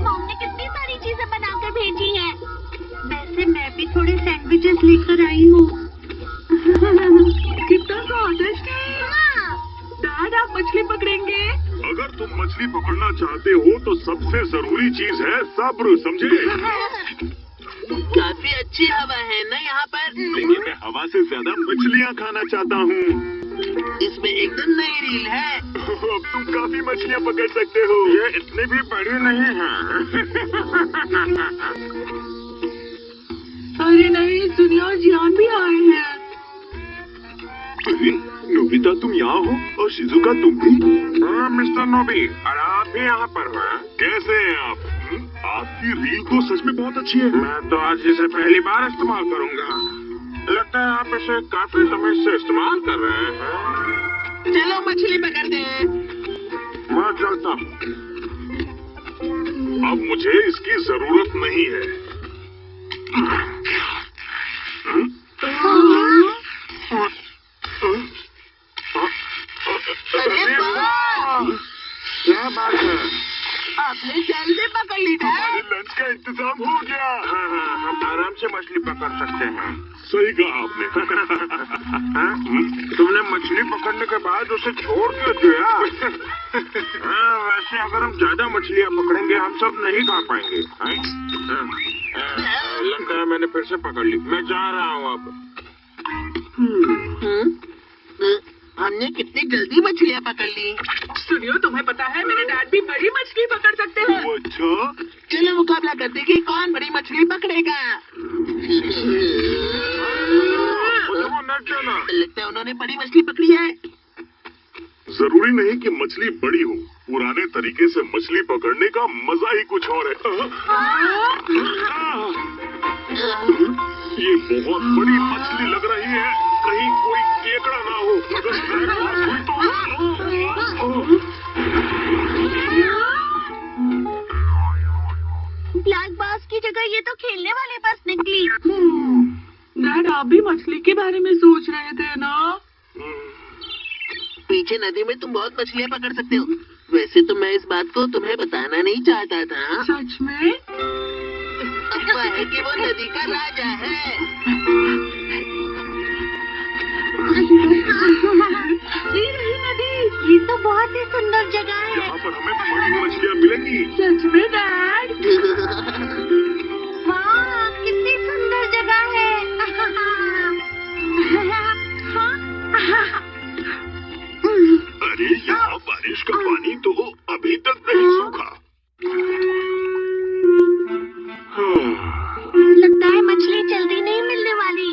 Mom ने कितनी सारी चीजें बनाकर भेजी हैं। वैसे मैं भी थोड़े सैंडविचेस लेकर आई हूँ। कितना स्वादिष्ट है। डैड, आप मछली पकड़ेंगे? अगर तुम मछली पकड़ना चाहते हो तो सबसे जरूरी चीज है सब्र, समझे? काफी अच्छी हवा है ना यहाँ पर। लेकिन मैं हवा से ज्यादा मछलियाँ खाना चाहता हूँ। इसमें एकदम नई रील है। अब तुम काफी मछलियाँ पकड़ सकते हो। ये इतनी भी बड़ी नहीं है। अरे नहीं, सुनिए, और जियान भी आए हैं। अरे नोबिता, तुम यहाँ हो और शिजुका तुम भी? हाँ मिस्टर नोबी, और आप भी यहाँ पर हो? कैसे हैं आप? आपकी रील तो सच में बहुत अच्छी है। मैं तो आज इसे पहली बार इस्तेमाल करूँगा। लगता है आप इसे काफी समय से इस्तेमाल कर रहे हैं। चलो मछली पकड़ते हैं। मैं चलता हूँ। अब मुझे इसकी जरूरत नहीं है। अरे वाह! क्या बात है? आपने जल्दी पकड़ ली था। हमारे लंच का इंतजाम हो गया। हाँ, हम आराम से मछली पकड़ सकते हैं। सही कहा आपने। तुमने मछली पकड़ने के बाद उसे छोड़ क्यों दिया? वैसे अगर हम ज्यादा मछलियाँ पकड़ेंगे हम सब नहीं खा पाएंगे। लगता है मैंने फिर से पकड़ ली। मैं जा रहा हूँ अब। हमने कितनी जल्दी मछलियाँ पकड़ ली। सुनियो, तुम्हें पता है मेरे डैड भी बड़ी मछली पकड़ सकते हैं। अच्छा? चलो मुकाबला करते हैं कि कौन बड़ी मछली पकड़ेगा। लगता है उन्होंने बड़ी मछली पकड़ी है। जरूरी नहीं कि मछली बड़ी हो। पुराने तरीके से मछली पकड़ने का मजा ही कुछ और है। ये बहुत बड़ी मछली लग रही है। कहीं कोई केकड़ा ना हो। अगर ब्लैक बास हुई तो ब्लैक बास की जगह ये तो खेलने वाले बस निकली। डैड, आप भी मछली के बारे में सोच रहे थे ना? पीछे नदी में तुम बहुत मछलियाँ पकड़ सकते हो। वैसे तो मैं इस बात को तुम्हें बताना नहीं चाहता था। सच में? अफवाह है कि वो नदी का राजा है। ये रही नदी। ये तो बहुत ही सुंदर जगह है। यहाँ पर हमें बड़ी मछलियाँ मिलेंगी। सच में डैड? वाह, कितनी सुंदर जगह है। अरे यहाँ बारिश का पानी तो अभी तक नहीं सूखा। लगता है मछली जल्दी नहीं मिलने वाली।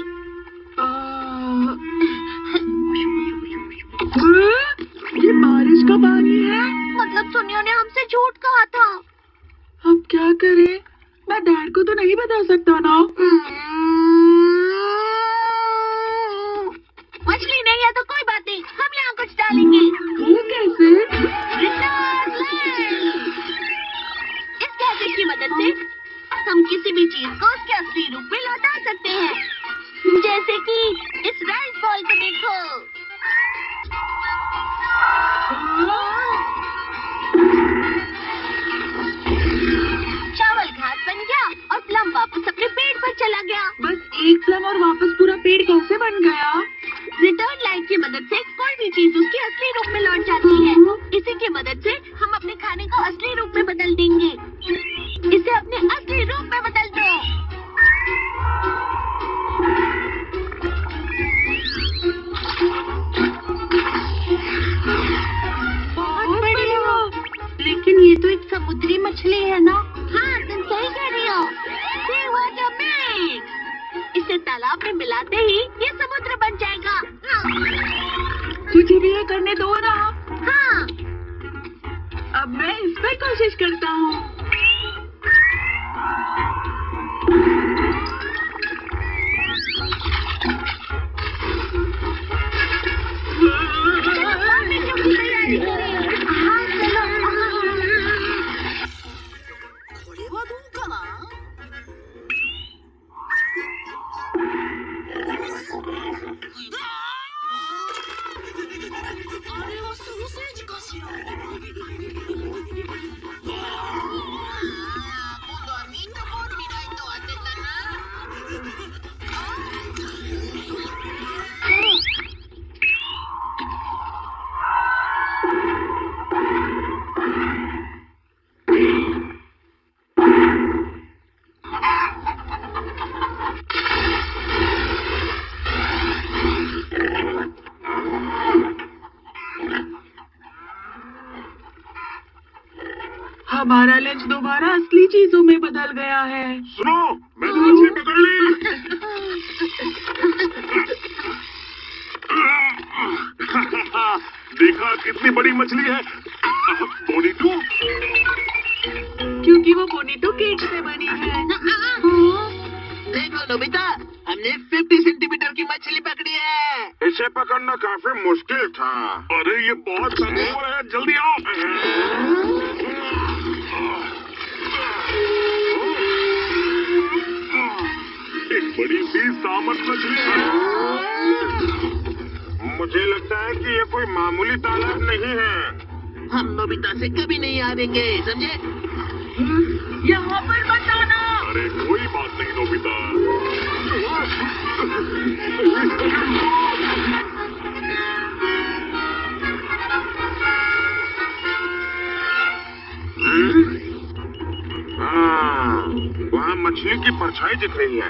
ये बारिश का पानी है? मतलब सुनियो ने हमसे झूठ कहा था। अब क्या करें? मैं डैड को तो नहीं बता सकता ना। मछली नहीं है तो कोई बात नहीं, हम यहाँ कुछ डालेंगे। वो कैसे? इस गैजेट की मदद से हम किसी भी चीज को उसके असली रूप में लौटा सकते हैं। जैसे कि इस राइस बॉल को देखो। चावल घास बन गया और प्लम वापस अपने पेड़ पर चला गया। बस एक प्लम और वापस पूरा पेड़ कैसे बन गया? रिटर्न लाइन की मदद से कोई भी चीज उसके असली रूप में लौट जाती है। इसी की मदद से हम अपने खाने को असली रूप में बदल देंगे। इसे अपने असली रूप में बदल दो। बहुत बढ़िया। लेकिन ये तो एक समुद्री मछली है ना? हाँ, तुम सही कह रही हो। See what a mix! इसे तालाब में मिलाते ही ये समुद्र बन जाएगा। तुझे भी ये करने दो ना। हाँ। अब मैं इस पर कोशिश करता हूँ। हाँ, चलो। これはどうかな。あれはソーセージか。हमारा लंच दोबारा असली चीजों में बदल गया है। सुनो, मैंने मछली पकड़ ली। देखा कितनी बड़ी मछली है। बोनीटू, क्योंकि वो बोनीटो केक से बनी है। देखो नोबिता, हमने 50 सेंटीमीटर की मछली पकड़ी है। इसे पकड़ना काफी मुश्किल था। अरे ये बहुत ताकतवर है, जल्दी आओ। एक बड़ी सी सामन मछली है। मुझे लगता है कि ये कोई मामूली तालाब नहीं है। हम नोबिता से कभी नहीं हारेंगे, समझे? यहाँ पर मत आना। अरे कोई बात नहीं नोबिता। हाँ, वहाँ मछली की परछाई दिख रही है।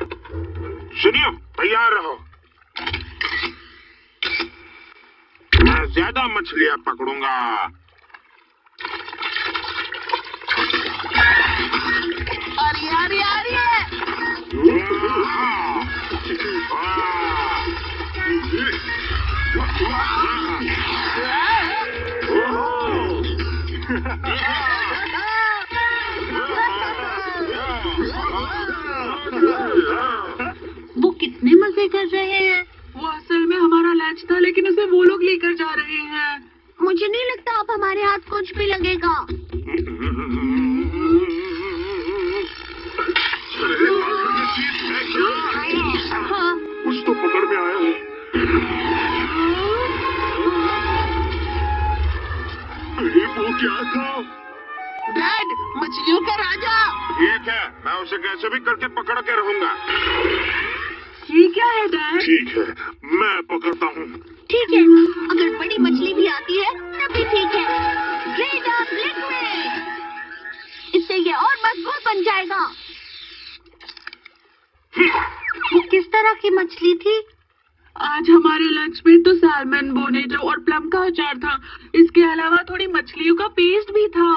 सुनियो, तैयार रहो। मैं ज्यादा मछलियाँ पकड़ूंगा। अरे अरे अरे! वो कितने मजे कर रहे हैं। वो असल में हमारा लंच था, लेकिन उसे वो लोग लेकर जा रहे हैं। मुझे नहीं लगता अब हमारे हाथ कुछ भी लगेगा। हाँ। कुछ तो पकड़ में आया है। अरे वो क्या था? डैड, मछलियों का राजा। ठीक है, मैं उसे कैसे भी करके पकड़ के रहूंगा। ये क्या है डैड? ठीक है, मैं पकड़ता हूँ। ठीक है, अगर बड़ी मछली भी आती है तभी ठीक है। ग्रेट ऑफ लिक्विड, इससे ये और मजबूत बन जाएगा। वो किस तरह की मछली थी? आज हमारे लंच में तो सैल्मन, बोनेटो और प्लम का अचार था। इसके अलावा थोड़ी मछलियों का पेस्ट भी था।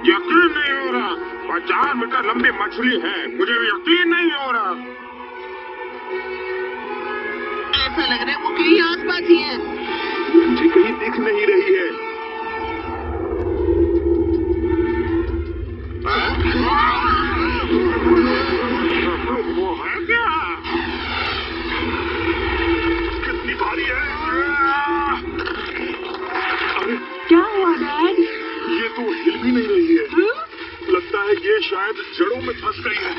यकीन नहीं हो रहा, 50 मीटर लंबी मछली है। मुझे यकीन नहीं हो रहा। ऐसा लग रहा है वो कहीं आसपास ही है। मुझे कहीं दिख नहीं रही है। वो है क्या? कितनी भारी है? अरे क्या हुआ डैड? ये तो हिल भी नहीं रही है। लगता है ये शायद जड़ों में फंस गई है।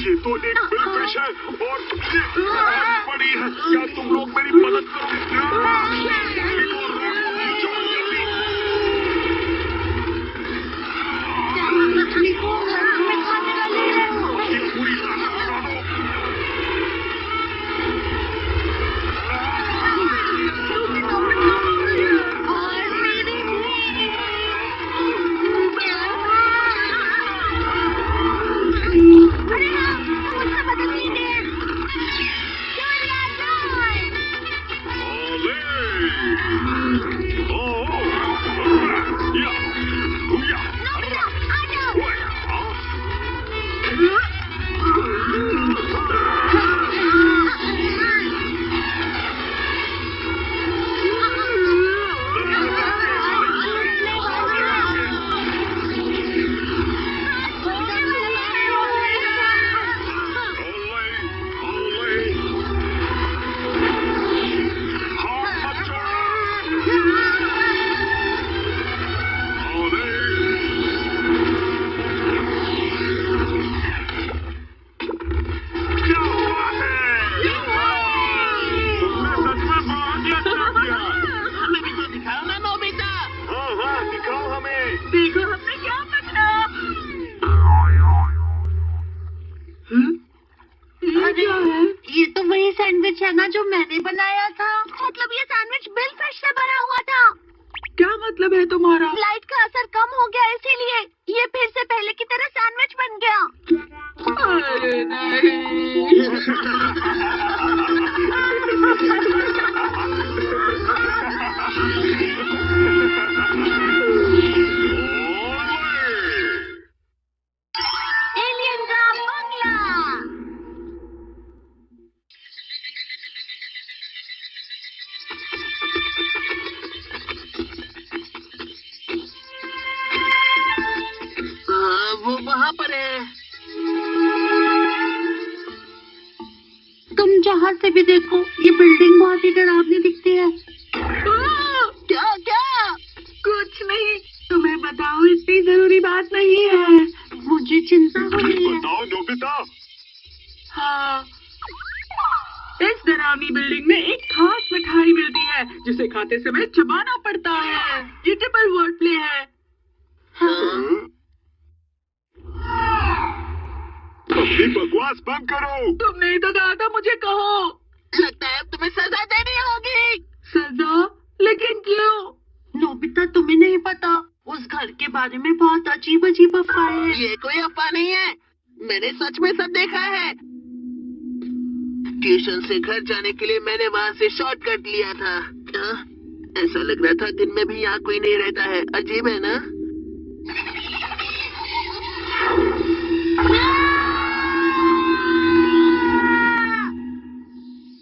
ये तो एक बिलफिश है और ये बहुत बड़ी है। क्या तुम लोग मेरी मदद मछली को खाने वाली है। पूरी ताकत लगा दो। और मेरे अरे हाँ, मुझसे बदल नहीं दे। देखो हमने क्या पकड़ा। ये क्या है? ये तो वही सैंडविच है ना जो मैंने बनाया था। मतलब ये सैंडविच बिलफिश से बना हुआ था। क्या मतलब है तुम्हारा? लाइट का असर कम हो गया इसीलिए ये फिर से पहले वो वहाँ पर है। तुम जहाँ से भी देखो ये बिल्डिंग बहुत ही डरावनी दिखती है। क्या क्या? कुछ नहीं, तुम्हें बताओ इतनी जरूरी बात नहीं है। मुझे चिंता हो रही है। बताओ नोबिता। हाँ, इस डरावनी बिल्डिंग में एक खास मिठाई मिलती है जिसे खाते समय चबाना पड़ता है। ये ट्रिपल वर्ड प्ले है। अपनी बकवास बंद करो। तुमने ही तो कहा था मुझे कहो। लगता है अब तुम्हें सजा देनी होगी। सजा? लेकिन क्यों? नोबिता तुम्हें नहीं पता, उस घर के बारे में बहुत अजीब अजीब अफवाहें हैं। ये कोई अफवाह नहीं है, मैंने सच में सब देखा है। ट्यूशन से घर जाने के लिए मैंने वहाँ से शॉर्टकट लिया था। ऐसा लग रहा था दिन में भी यहाँ कोई नहीं रहता है। अजीब है ना?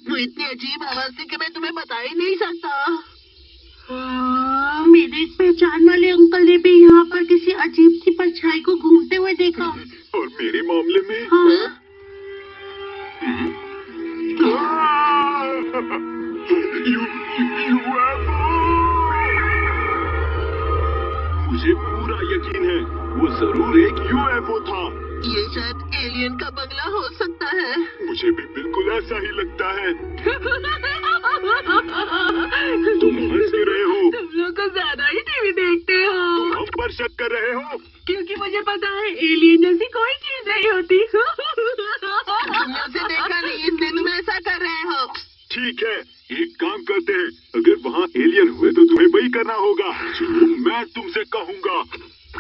वो इतनी अजीब आवाज थी कि मैं तुम्हें बता ही नहीं सकता। मेरे पहचान वाले अंकल ने भी यहाँ पर किसी अजीब सी परछाई को घूमते हुए देखा। और मेरे मामले में हाँ। मुझे पूरा यकीन है वो जरूर एक यूएफओ था। ये शायद एलियन का बंगला हो सकता है। मुझे भी बिल्कुल ऐसा ही लगता है। तुम हंस क्यों रहे हो? तुम लोग तो ज्यादा ही टीवी देखते हो। तुम हम पर शक कर रहे हो? क्योंकि मुझे पता है एलियन जैसी कोई चीज नहीं होती। तुमने उसे देखा नहीं इसलिए तुम ऐसा कर रहे हो। ठीक है, एक काम करते हैं, अगर वहाँ एलियन हुए तो तुम्हें वही करना होगा जो मैं तुमसे कहूँगा।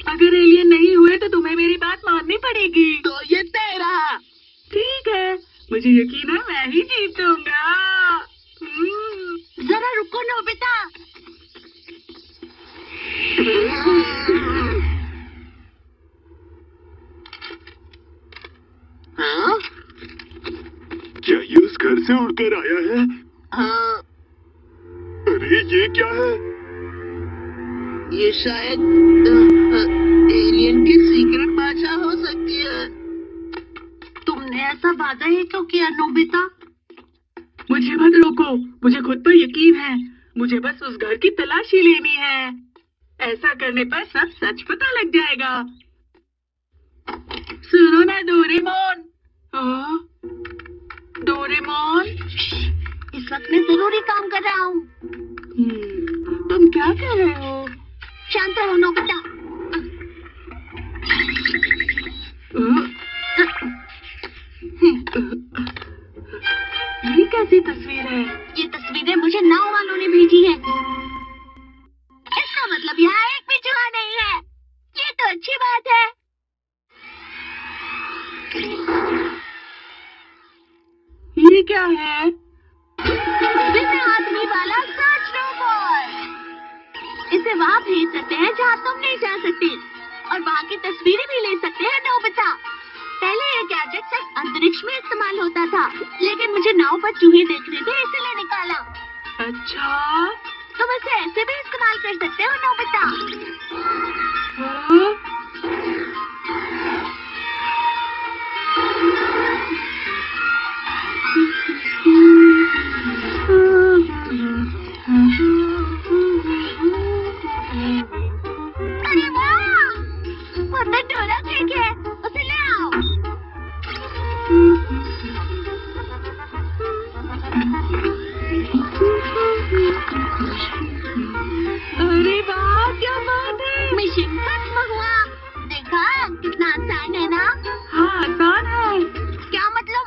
अगर एलियन नहीं हुए तो तुम्हें मेरी बात माननी पड़ेगी। तो ये तय रहा। ठीक है, मुझे यकीन है मैं ही जीतूंगा। जरा रुको नोबिता। हाँ? क्या ये उस घर से उड़कर आया है? हाँ, अरे ये क्या है? ये शायद एलियन की सीक्रेट भाषा हो सकती है। तुमने ऐसा वादा ही क्यों किया नोबिता? मुझे मत रोको, मुझे खुद पर यकीन है। मुझे बस उस घर की तलाशी लेनी है। ऐसा करने पर सब सच पता लग जाएगा। सुनो ना डोरेमोन। डोरेमोन, इस वक्त मैं जरूरी काम कर रहा हूँ। तुम क्या कर रहे हो? शांत रहो नोबिता। ये कैसी तस्वीर है? ये तस्वीरें मुझे नाव वालों ने भेजी है। इसका मतलब यहाँ एक भी जुआ नहीं है। ये तो अच्छी बात है। ये क्या है? बिना आदमी वाला सर्च रोबोट। इसे वहाँ भेज सकते हैं जहाँ तुम नहीं जा सकते, और वहाँ की तस्वीरें भी ले सकते हैं नोबिता। पहले ये गैजेट सिर्फ अंतरिक्ष में इस्तेमाल होता था, लेकिन मुझे नाव पर चूहे देख रहे थे इसलिए निकाला। अच्छा, तुम इसे ऐसे भी इस्तेमाल कर सकते हो नोबिता। अरे वाह, वो तो डोरा केक है, उसे ले आओ। अरे वाह, क्या बात है। मिशन खत्म हुआ। देखा कितना आसान है ना? हाँ, आसान है। क्या मतलब?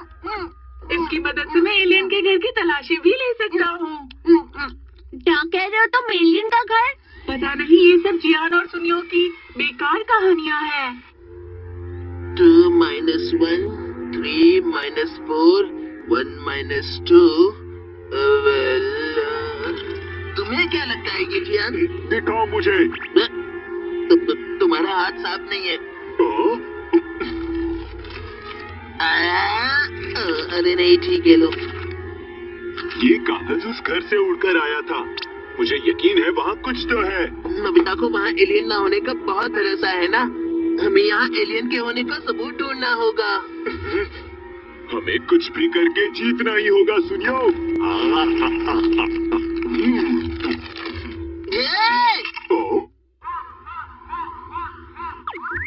इसकी मदद से मैं एलियन के घर की तलाशी भी ले सकता हूँ। क्या कह रहे हो तुम? एलियन का घर? पता नहीं, ये सब जियान और सुनियो की बेकार कहानियाँ हैं। 2 - 1 3 - 4 1 - 2 तुम्हें क्या लगता है ये जियान? दिखाओ मुझे। तुम्हारा हाथ साफ नहीं है। अरे नहीं, ठीक है लो। ये कागज उस घर से उड़कर आया था। मुझे यकीन है वहाँ कुछ तो है। नोबिता को वहाँ एलियन ना होने का बहुत भरोसा है ना? हमें यहाँ एलियन के होने का सबूत ढूंढना होगा। हमें कुछ भी करके जीतना ही होगा सुनियो।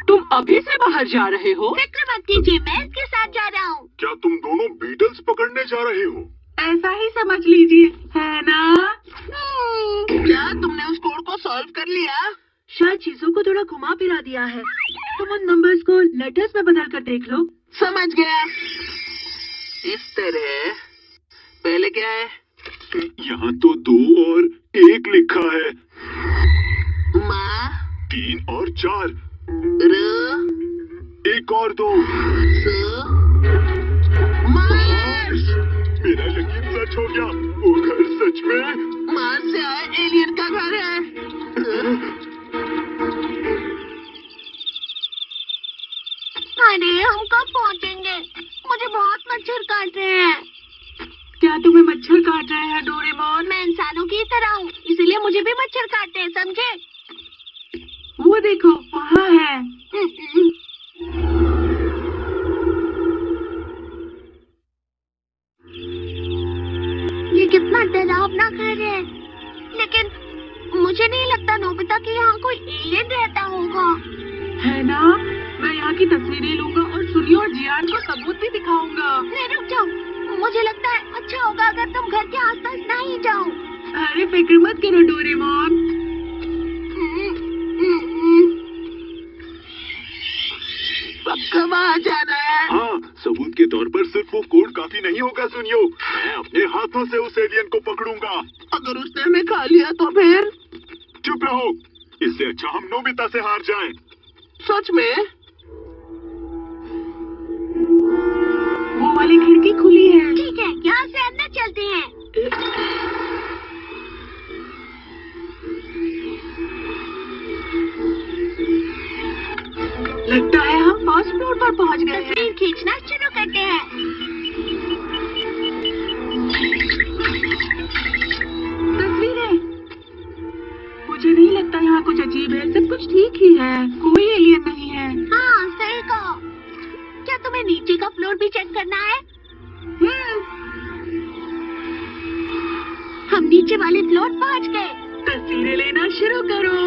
तुम अभी से बाहर जा रहे हो? फिक्र मत कीजिए, मैं इसके साथ जा रहा हूँ। क्या तुम दोनों बीटल्स पकड़ने जा रहे हो? ऐसा ही समझ लीजिए, है ना? क्या तुमने उस कोड को सॉल्व कर लिया? शायद चीजों को थोड़ा घुमा फिरा दिया है। तुम उन नंबर्स को लेटर्स में बदल कर देख लो। समझ गया। इस तरह पहले क्या है? यहाँ तो 2 और 1 लिखा है। माँ 3 और 4। र 1 और 2। स मार्स। मेरा यकीन सच हो गया। वो घर सच में मार्स से आए एलियन का घर है। अरे हम कब पहुँचेंगे? मुझे बहुत मच्छर काट रहे हैं। क्या तुम्हें मच्छर काट रहे हैं डोरेमोन? मैं इंसानों की तरह हूँ, इसलिए मुझे भी मच्छर काटते हैं, समझे? वो देखो वहाँ है। ये कितना डरावना घर है, लेकिन मुझे नहीं लगता नोबिता कि यहाँ कोई एलियन रहता होगा। है ना? मैं यहाँ की तस्वीरें लूंगा और सुनियो और जियान को सबूत भी दिखाऊंगा। नहीं, रुक जाओ। मुझे लगता है अच्छा होगा अगर तुम घर के आसपास नहीं जाओ। अरे फिक्र मत करो डोरेमोन। पक्का वहाँ जाना है। हाँ, सबूत के तौर पर सिर्फ वो कोड काफी नहीं होगा सुनियो। मैं अपने हाथों से उस एलियन को पकड़ूंगा। अगर उसने हमें खा लिया तो फिर? चुप रहो। इससे अच्छा हम नोबिता से हार जाएं। सच में? वो वाली खिड़की खुली है। ठीक है, यहाँ से अंदर चलते हैं। लगता है हम फर्स्ट फ्लोर पर पहुँच गए हैं। तस्वीर खींचना शुरू करते हैं। तस्वीरें। मुझे नहीं लगता यहाँ कुछ अजीब है, सब कुछ ठीक ही है। कोई एलियन नहीं है। हाँ, सही कहा। क्या तुम्हें नीचे का फ्लोर भी चेक करना है? हम नीचे वाले फ्लोर पहुँच गए। तस्वीरें लेना शुरू करो।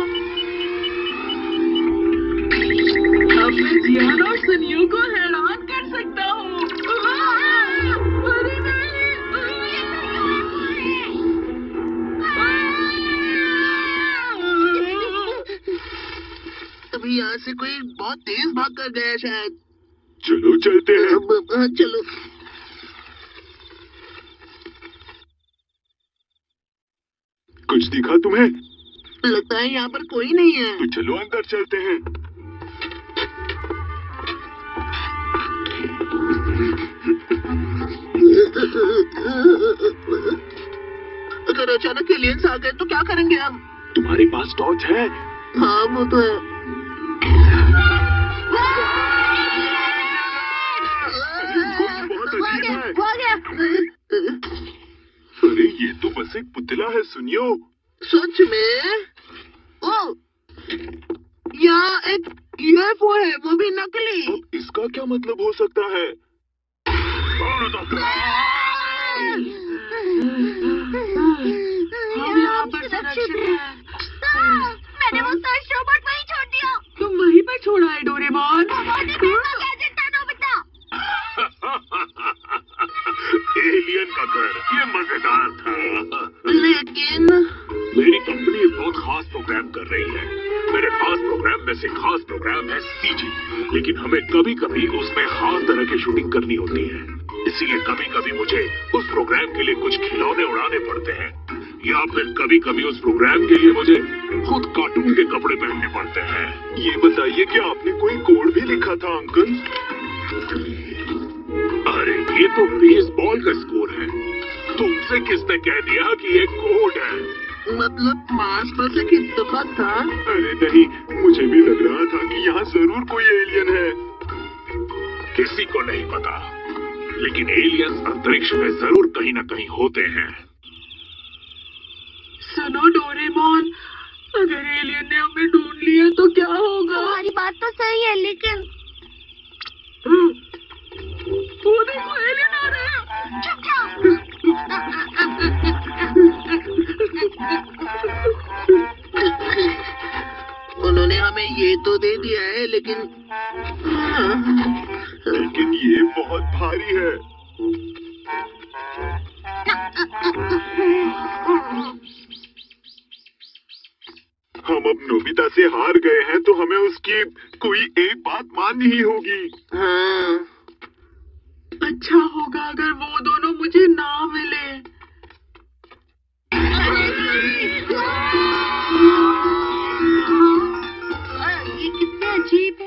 अब मैं जियान और सुनियो को हैरान कर सकता हूँ। अरे नहीं। अभी यहाँ से कोई बहुत तेज भाग कर गया शायद। चलो चलते हैं। हाँ, चलो। कुछ दिखा तुम्हें? लगता है यहाँ पर कोई नहीं है। तो चलो अंदर चलते हैं। अगर अचानक एलियंस आ गए तो क्या करेंगे हम? तुम्हारे पास टॉर्च है? हाँ, वो तो है। बहुत अजीब है। हो गया। अरे ये तो बस एक पुतला है सुनियो। सच में? ओ, यहाँ एक यूएफओ है, वो भी नकली। अब इसका क्या मतलब हो सकता है? हम यहाँ पर सुरक्षित हैं। मैंने वो सर्च रोबोट वहीं छोड़ दिया। तुम वहीं पर छोड़ा है डोरेमोन। गैजेट था नोबिता। एलियन का घर, ये मजेदार था। लेकिन मेरी कंपनी एक बहुत खास प्रोग्राम कर रही है। मेरे खास प्रोग्राम में से खास प्रोग्राम है सीजी, लेकिन हमें कभी कभी उसमें खास तरह की शूटिंग करनी होती है। इसीलिए कभी कभी मुझे उस प्रोग्राम के लिए कुछ खिलौने उड़ाने पड़ते हैं, या फिर कभी कभी उस प्रोग्राम के लिए मुझे खुद कार्टून के कपड़े पहनने पड़ते हैं। ये बताइए कि आपने कोई कोड भी लिखा था अंकल? अरे ये तो बेसबॉल का स्कोर है। तुमसे किसने कह दिया कि ये कोड है? मतलब मार्स पर एक इत्तेफाक था। अरे नहीं, मुझे भी लग रहा था कि यहाँ जरूर कोई एलियन है। किसी को नहीं पता, लेकिन एलियंस अंतरिक्ष में जरूर कहीं न कहीं होते हैं। सुनो डोरेमोन, अगर एलियन ने हमें ढूंढ लिया तो क्या होगा? तुम्हारी बात तो सही है, लेकिन वो देखो, एलियन आ रहे हैं। चुप जाओ। उन्होंने हमें ये तो दे दिया है, लेकिन ये बहुत भारी है। हम अब नोबिता से हार गए हैं तो हमें उसकी कोई एक बात माननी ही होगी। हाँ, अच्छा होगा अगर वो दोनों मुझे ना मिले। ये कितने अजीब है।